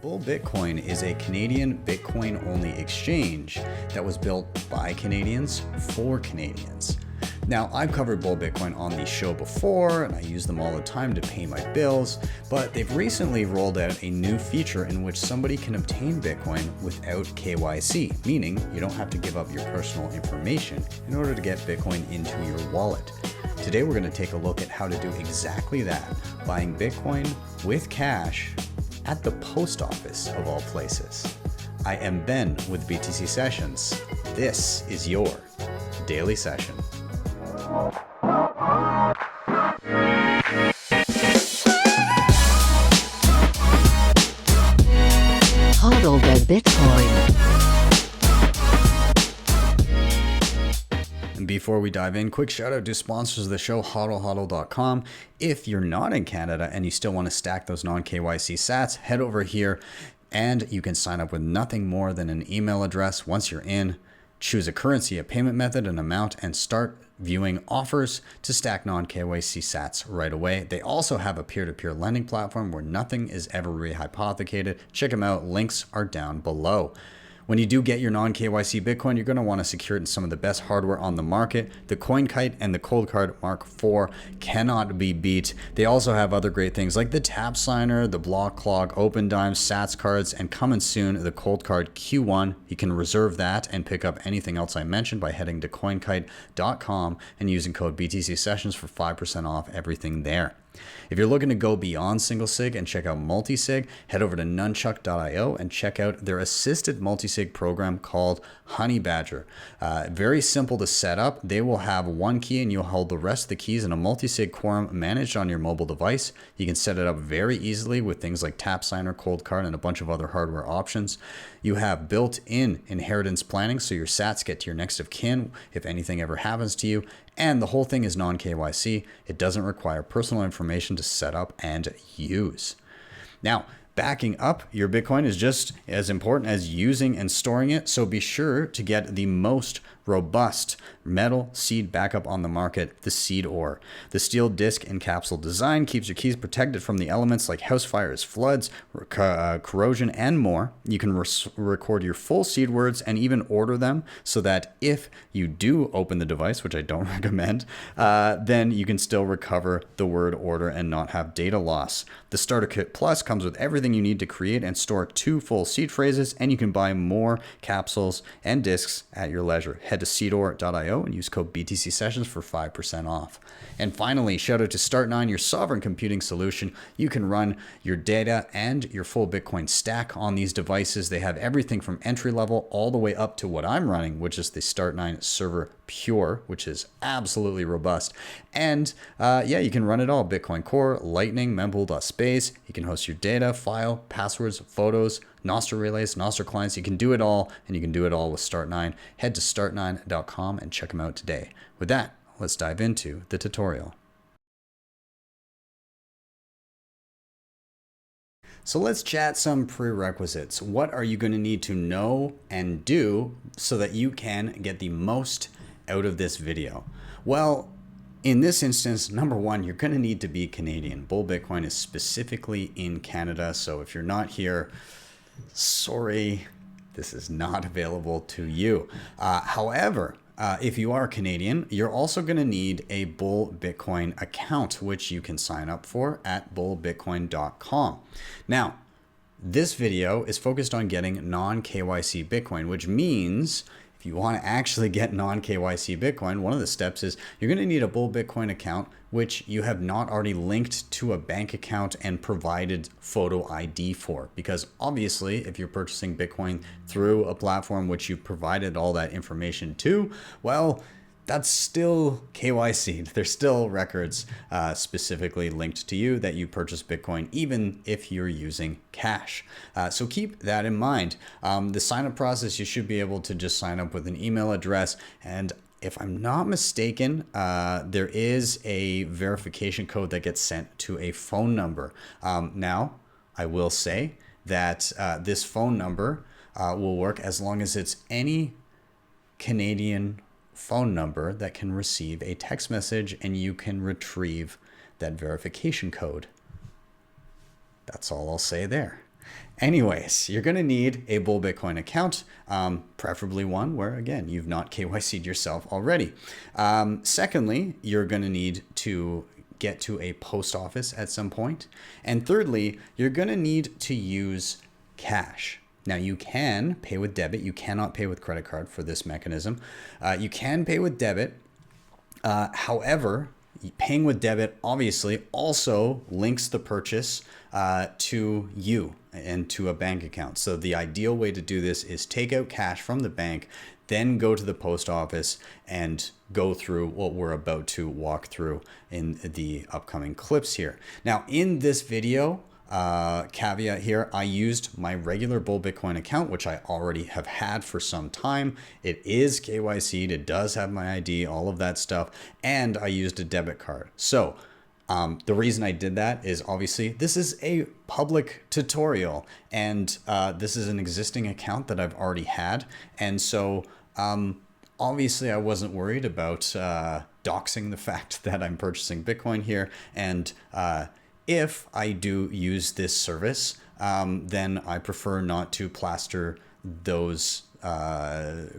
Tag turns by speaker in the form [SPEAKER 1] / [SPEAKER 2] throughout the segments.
[SPEAKER 1] Bull Bitcoin is a Canadian Bitcoin-only exchange that was built by Canadians for Canadians. Now, I've covered Bull Bitcoin on the show before, and I use them all the time to pay my bills, but they've recently rolled out a new feature in which somebody can obtain Bitcoin without KYC, meaning you don't have to give up your personal information in order to get Bitcoin into your wallet. Today, we're going to take a look at how to do exactly that, buying Bitcoin with cash at the post office of all places. I am Ben with BTC Sessions. This is your daily session.
[SPEAKER 2] HODL the Bitcoin.
[SPEAKER 1] And before we dive in, quick shout out to sponsors of the show, HodlHodl.com. If you're not in Canada and you still want to stack those non-KYC sats, head over here and you can sign up with nothing more than an email address. Once you're in, choose a currency, a payment method, an amount, and start viewing offers to stack non-KYC sats right away. They also have a peer-to-peer lending platform where nothing is ever rehypothecated. Check them out. Links are down below. When you do get your non-KYC Bitcoin, you're going to want to secure it in some of the best hardware on the market. The CoinKite and the Coldcard Mark IV cannot be beat. They also have other great things like the Tap Signer, the Block Clog, Open Dime, Sats cards, and coming soon, the Coldcard Q1. You can reserve that and pick up anything else I mentioned by heading to coinkite.com and using code BTC Sessions for 5% off everything there. If you're looking to go beyond single sig and check out multisig, head over to Nunchuk.io and check out their assisted multisig program called Honey Badger. Very simple to set up. They will have one key and you'll hold the rest of the keys in a multisig quorum managed on your mobile device. You can set it up very easily with things like Tap Signer, Coldcard, and a bunch of other hardware options. You have built-in inheritance planning, so your sats get to your next of kin if anything ever happens to you. And the whole thing is non-KYC. It doesn't require personal information to set up and use. Now, backing up your Bitcoin is just as important as using and storing it. So be sure to get the most robust metal seed backup on the market, the Seed Ore. The steel disc and capsule design keeps your keys protected from the elements like house fires, floods, corrosion, and more. You can record your full seed words and even order them so that if you do open the device, which I don't recommend, then you can still recover the word order and not have data loss. The Starter Kit Plus comes with everything you need to create and store 2 full seed phrases, and you can buy more capsules and discs at your leisure. Head to seedore.io and use code BTC Sessions for 5% off. And finally, shout out to Start9, your sovereign computing solution. You can run your data and your full Bitcoin stack on these devices. They have everything from entry level all the way up to what I'm running, which is the Start9 Server Pure, which is absolutely robust. And yeah, you can run it all. Bitcoin Core, Lightning, mempool.space. You can host your data, file, passwords, photos, Nostr relays, Nostr clients. You can do it all, and you can do it all with Start9. Head to start9.com and check them out today. With that, let's dive into the tutorial. So let's chat some prerequisites. What are you going to need to know and do so that you can get the most out of this video? Well, in this instance, number one, you're going to need to be Canadian. Bull Bitcoin is specifically in Canada, so if you're not here, sorry, this is not available to you. However, if you are Canadian, you're also going to need a Bull Bitcoin account, which you can sign up for at bullbitcoin.com. Now, this video is focused on getting non-KYC Bitcoin, which means if you want to actually get non-KYC Bitcoin, one of the steps is you're going to need a Bull Bitcoin account, which you have not already linked to a bank account and provided photo ID for. Because obviously, if you're purchasing Bitcoin through a platform which you provided all that information to, well, that's still KYC. There's still records specifically linked to you that you purchased Bitcoin, even if you're using cash. So keep that in mind. The sign-up process, you should be able to just sign up with an email address. And if I'm not mistaken, there is a verification code that gets sent to a phone number. Now, I will say that this phone number will work as long as it's any Canadian phone number that can receive a text message and you can retrieve that verification code. That's all I'll say there. Anyways, you're going to need a Bull Bitcoin account, preferably one where, again, you've not KYC'd yourself already. Secondly, you're going to need to get to a post office at some point. And thirdly, you're going to need to use cash. Now, you can pay with debit. You cannot pay with credit card for this mechanism. You can pay with debit. However, paying with debit obviously also links the purchase to you and to a bank account. So the ideal way to do this is take out cash from the bank, then go to the post office and go through what we're about to walk through in the upcoming clips here. Now, in this video, caveat here, I used my regular Bull Bitcoin account, which I already have had for some time. It is KYC'd, it does have my ID, all of that stuff, and I used a debit card. So the reason I did that is obviously this is a public tutorial, and this is an existing account that I've already had. And so obviously I wasn't worried about doxing the fact that I'm purchasing Bitcoin here. And if I do use this service, then I prefer not to plaster those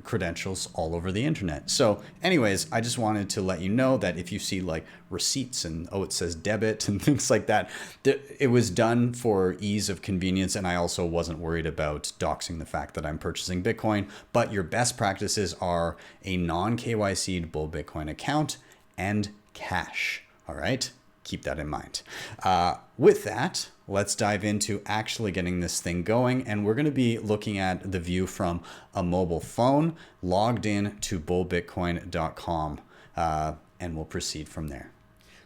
[SPEAKER 1] credentials all over the internet. So anyways, I just wanted to let you know that if you see like receipts and it says debit and things like that, it was done for ease of convenience. And I also wasn't worried about doxing the fact that I'm purchasing Bitcoin. But your best practices are a non-KYC'd Bull Bitcoin account and cash. All right. Keep that in mind. With that, let's dive into actually getting this thing going. And we're going to be looking at the view from a mobile phone logged in to bullbitcoin.com, and we'll proceed from there.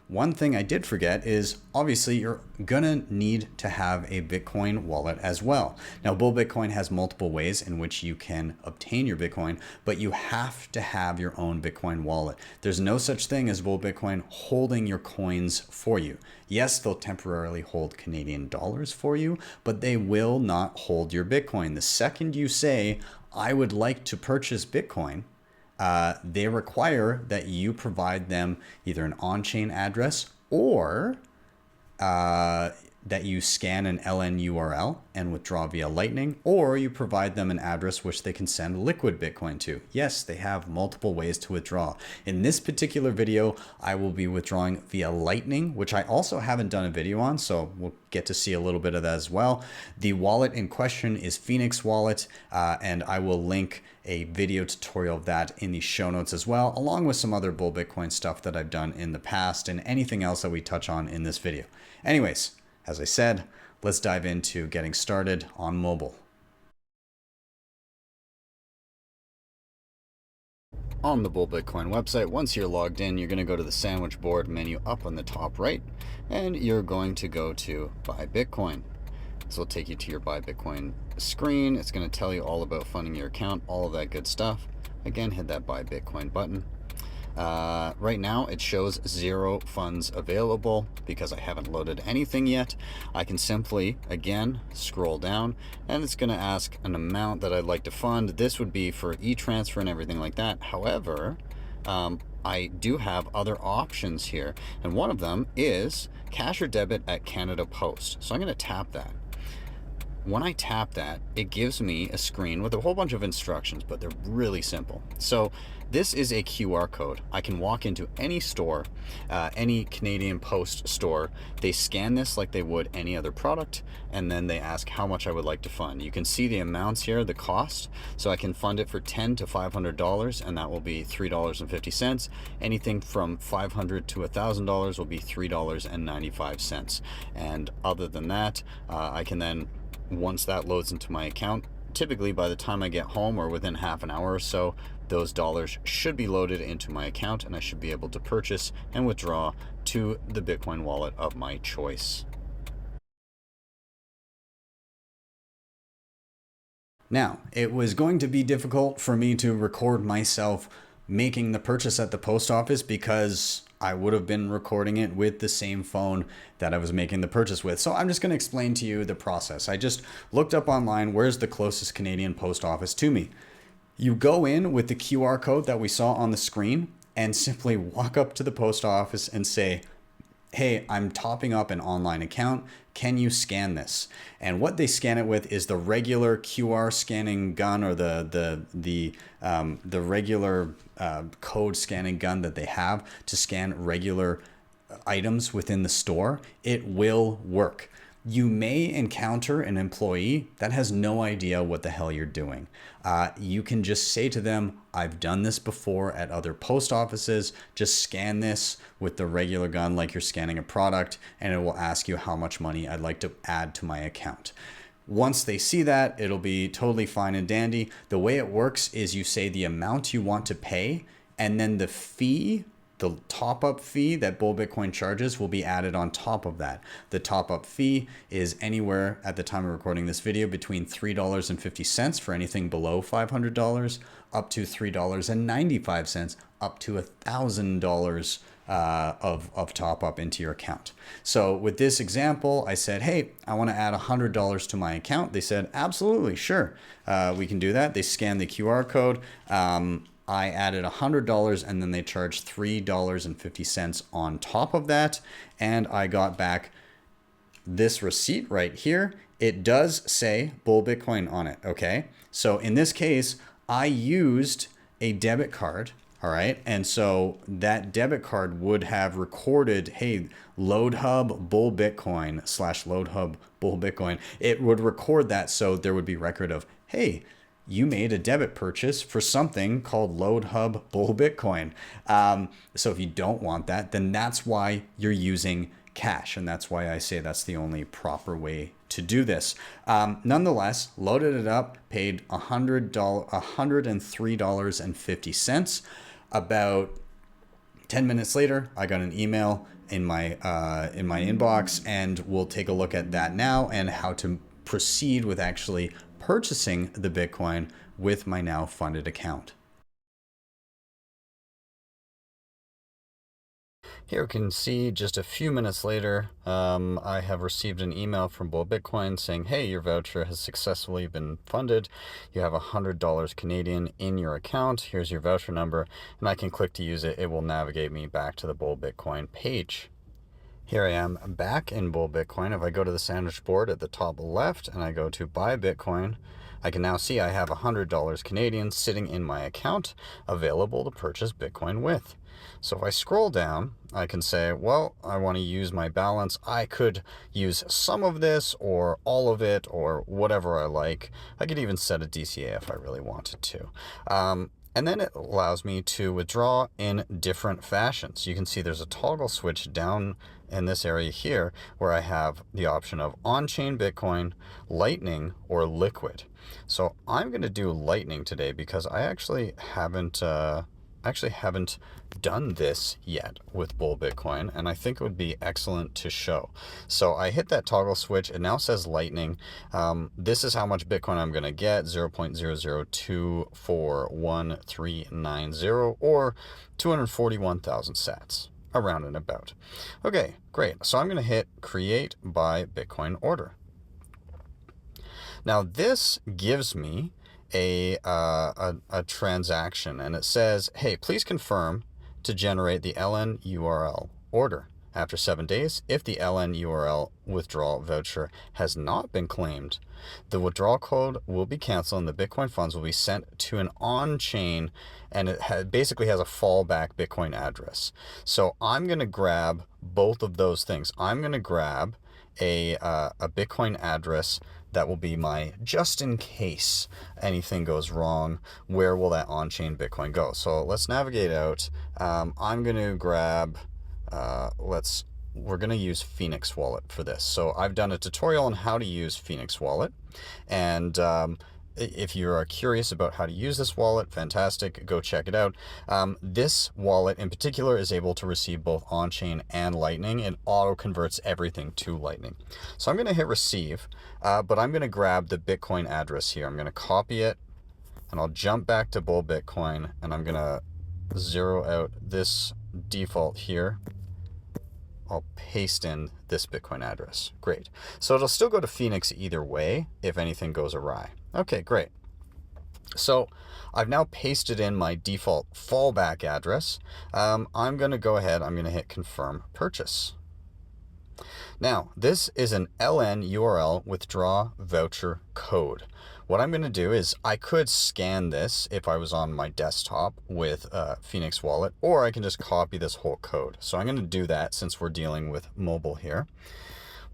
[SPEAKER 1] One thing I did forget is obviously you're gonna need to have a Bitcoin wallet as well. Now, Bull Bitcoin has multiple ways in which you can obtain your Bitcoin, but you have to have your own Bitcoin wallet. There's no such thing as Bull Bitcoin holding your coins for you. Yes, they'll temporarily hold Canadian dollars for you, but they will not hold your Bitcoin. The second you say, I would like to purchase Bitcoin, they require that you provide them either an on-chain address or that you scan an LN URL and withdraw via Lightning, or you provide them an address which they can send liquid Bitcoin to. Yes, they have multiple ways to withdraw. In this particular video, I will be withdrawing via Lightning, which I also haven't done a video on, so we'll get to see a little bit of that as well. The wallet in question is Phoenix Wallet, and I will link a video tutorial of that in the show notes as well, along with some other Bull Bitcoin stuff that I've done in the past and anything else that we touch on in this video. Anyways, as I said, let's dive into getting started on mobile. On the Bull Bitcoin website, once you're logged in, you're going to go to the sandwich board menu up on the top right, and you're going to go to Buy Bitcoin. This will take you to your Buy Bitcoin screen. It's going to tell you all about funding your account, all of that good stuff. Again, hit that Buy Bitcoin button. Right now it shows 0 funds available because I haven't loaded anything yet. I can simply, again, scroll down, and it's going to ask an amount that I'd like to fund. This would be for eTransfer and everything like that. However, I do have other options here, and one of them is cash or debit at Canada Post. So I'm going to tap that. When I tap that, it gives me a screen with a whole bunch of instructions, but they're really simple. So this is a QR code. I can walk into any store, any Canadian Post store. They scan this like they would any other product, and then they ask how much I would like to fund. You can see the amounts here, the cost. So I can fund it for $10 to $500, and that will be $3.50. Anything from $500 to $1,000 will be $3.95. And other than that, I can then, once that loads into my account, typically by the time I get home or within half an hour or so, those dollars should be loaded into my account, and I should be able to purchase and withdraw to the Bitcoin wallet of my choice. Now, it was going to be difficult for me to record myself making the purchase at the post office because I would have been recording it with the same phone that I was making the purchase with. So I'm just going to explain to you the process. I just looked up online, where's the closest Canadian post office to me? You go in with the QR code that we saw on the screen and simply walk up to the post office and say, hey, I'm topping up an online account. Can you scan this? And what they scan it with is the regular QR scanning gun, or the regular code scanning gun that they have to scan regular items within the store. It will work. You may encounter an employee that has no idea what the hell you're doing. You can just say to them, I've done this before at other post offices. Just scan this with the regular gun like you're scanning a product, and it will ask you how much money I'd like to add to my account. Once they see that, it'll be totally fine and dandy. The way it works is you say the amount you want to pay, and then the fee, the top-up fee that Bull Bitcoin charges, will be added on top of that. The top-up fee is anywhere, at the time of recording this video, between $3.50 for anything below $500, up to $3.95, up to $1,000 of top-up into your account. So with this example, I said, hey, I want to add $100 to my account. They said, absolutely, sure, we can do that. They scanned the QR code. I added $100, and then they charged $3.50 on top of that. And I got back this receipt right here. It does say Bull Bitcoin on it. Okay. So in this case, I used a debit card. All right. And so that debit card would have recorded, hey, LoadHub Bull Bitcoin / LoadHub Bull Bitcoin. It would record that. So there would be record of, hey, you made a debit purchase for something called LoadHub Bull Bitcoin. So if you don't want that, then that's why you're using cash. And that's why I say that's the only proper way to do this. Nonetheless, loaded it up, paid $103.50. About 10 minutes later, I got an email in my inbox, and we'll take a look at that now and how to proceed with actually purchasing the Bitcoin with my now funded account. Here we can see just a few minutes later, I have received an email from Bull Bitcoin saying, hey, your voucher has successfully been funded. You have $100 Canadian in your account. Here's your voucher number, and I can click to use it. It will navigate me back to the Bull Bitcoin page. Here I am back in Bull Bitcoin. If I go to the sandwich board at the top left and I go to buy Bitcoin, I can now see I have $100 Canadian sitting in my account available to purchase Bitcoin with. So if I scroll down, I can say, well, I want to use my balance. I could use some of this or all of it or whatever I like. I could even set a DCA if I really wanted to. And then it allows me to withdraw in different fashions. You can see there's a toggle switch down in this area here where I have the option of on-chain Bitcoin, Lightning, or Liquid. So I'm going to do Lightning today because I actually haven't done this yet with Bull Bitcoin, and I think it would be excellent to show. So I hit that toggle switch. It now says Lightning. This is how much Bitcoin I'm going to get, 0.0024130 or 241,000 sats, around and about. Okay, great. So I'm going to hit create by Bitcoin order. Now this gives me a transaction, and it says, hey, please confirm to generate the LN URL order. After 7 days, if the LN URL withdrawal voucher has not been claimed, the withdrawal code will be canceled and the Bitcoin funds will be sent to an on-chain, and it basically has a fallback Bitcoin address. So I'm going to grab both of those things. I'm going to grab a Bitcoin address that will be my, just in case anything goes wrong, where will that on-chain Bitcoin go? So let's navigate out. I'm going to grab, we're going to use Phoenix Wallet for this. So I've done a tutorial on how to use Phoenix Wallet. And if you are curious about how to use this wallet, fantastic, go check it out. This wallet in particular is able to receive both on-chain and Lightning. It auto-converts everything to Lightning. So I'm going to hit receive, but I'm going to grab the Bitcoin address here. I'm going to copy it, and I'll jump back to Bull Bitcoin, and I'm going to zero out this default here. I'll paste in this Bitcoin address. Great. So it'll still go to Phoenix either way if anything goes awry. Okay, great. So I've now pasted in my default fallback address. I'm going to go ahead, I'm going to hit confirm purchase. Now, this is an LN URL withdraw voucher code. What I'm going to do is I could scan this if I was on my desktop with Phoenix Wallet, or I can just copy this whole code. So I'm going to do that since we're dealing with mobile here.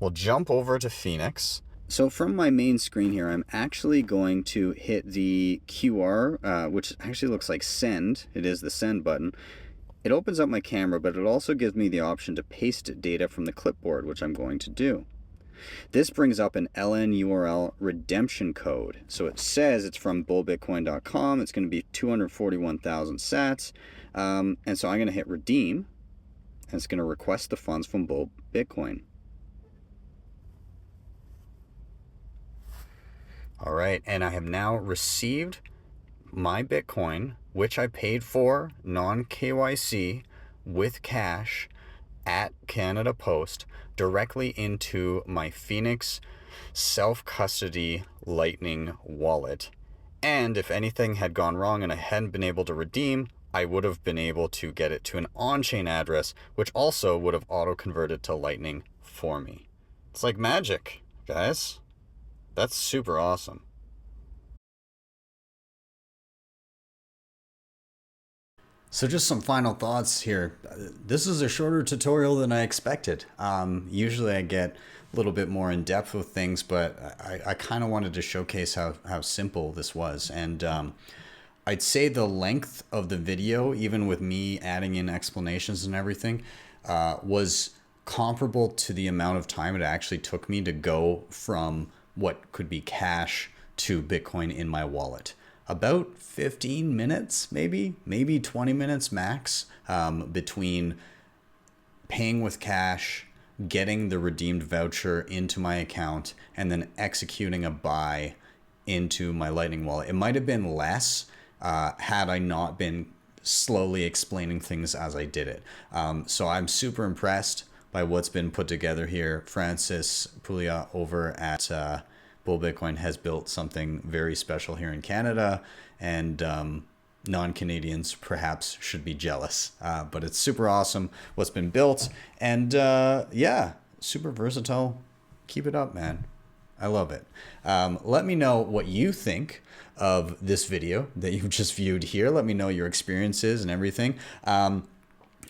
[SPEAKER 1] We'll jump over to Phoenix. So from my main screen here, I'm actually going to hit the QR, which actually looks like send. It is the send button. It opens up my camera, but it also gives me the option to paste data from the clipboard, which I'm going to do. This brings up an LN URL redemption code. So it says it's from bullbitcoin.com. It's going to be 241,000 sats. And so I'm going to hit redeem, and it's going to request the funds from Bull Bitcoin. All right, and I have now received my Bitcoin, which I paid for non-KYC with cash at Canada Post, directly into my Phoenix self-custody Lightning wallet. And if anything had gone wrong and I hadn't been able to redeem, I would have been able to get it to an on-chain address, which also would have auto-converted to Lightning for me. It's like magic, guys. That's super awesome. So just some final thoughts here. This is a shorter tutorial than I expected. Usually I get a little bit more in depth with things, but I kind of wanted to showcase how simple this was. And I'd say the length of the video, even with me adding in explanations and everything, was comparable to the amount of time it actually took me to go from what could be cash to Bitcoin in my wallet. About 15 minutes, maybe 20 minutes max, between paying with cash, getting the redeemed voucher into my account, and then executing a buy into my Lightning wallet. It might have been less had I not been slowly explaining things as I did it. So I'm super impressed by what's been put together here. Francis Pouliot over at Bull Bitcoin has built something very special here in Canada, and non-Canadians perhaps should be jealous. But it's super awesome what's been built, and yeah, super versatile. Keep it up, man. I love it. Let me know what you think of this video that you've just viewed here. Let me know your experiences and everything.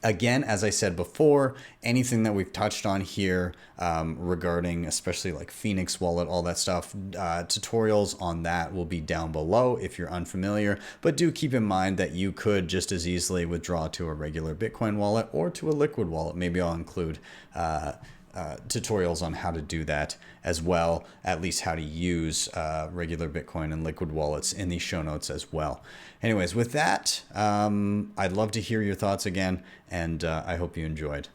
[SPEAKER 1] Again, as I said before, anything that we've touched on here regarding especially like Phoenix Wallet, all that stuff, tutorials on that will be down below if you're unfamiliar. But do keep in mind that you could just as easily withdraw to a regular Bitcoin wallet or to a liquid wallet. Maybe I'll include tutorials on how to do that as well, at least how to use regular Bitcoin and liquid wallets in the show notes as well. Anyways, with that, I'd love to hear your thoughts again, and I hope you enjoyed.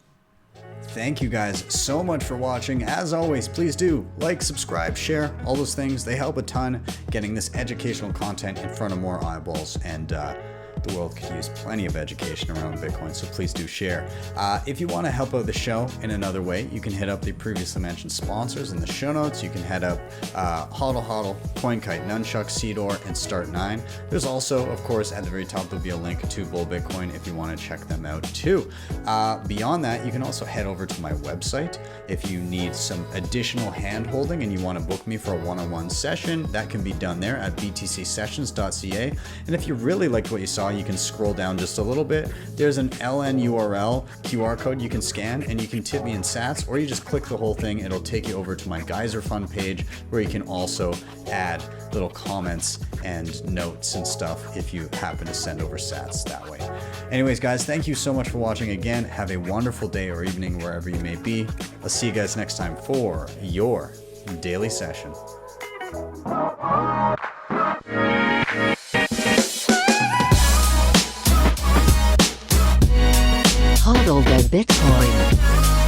[SPEAKER 1] Thank you guys so much for watching. As always, please do like, subscribe, share, all those things. They help a ton getting this educational content in front of more eyeballs, and the world could use plenty of education around Bitcoin, so please do share. If you want to help out the show in another way, you can hit up the previously mentioned sponsors in the show notes. You can head up HodlHodl, CoinKite, Nunchuk, Seedor, and Start9. There's also, of course, at the very top, there'll be a link to Bull Bitcoin if you want to check them out too. Beyond that, you can also head over to my website if you need some additional hand-holding and you want to book me for a one-on-one session. That can be done there at btcsessions.ca. And if you really liked what you saw, you can scroll down just a little bit. There's an LN URL QR code you can scan, and you can tip me in sats, or you just click the whole thing. It'll take you over to my Geyser Fund page, where you can also add little comments and notes and stuff if you happen to send over sats that way. Anyways, guys, thank you so much for watching again. Have a wonderful day or evening wherever you may be. I'll see you guys next time for your daily session.
[SPEAKER 2] HodlHodl Bitcoin.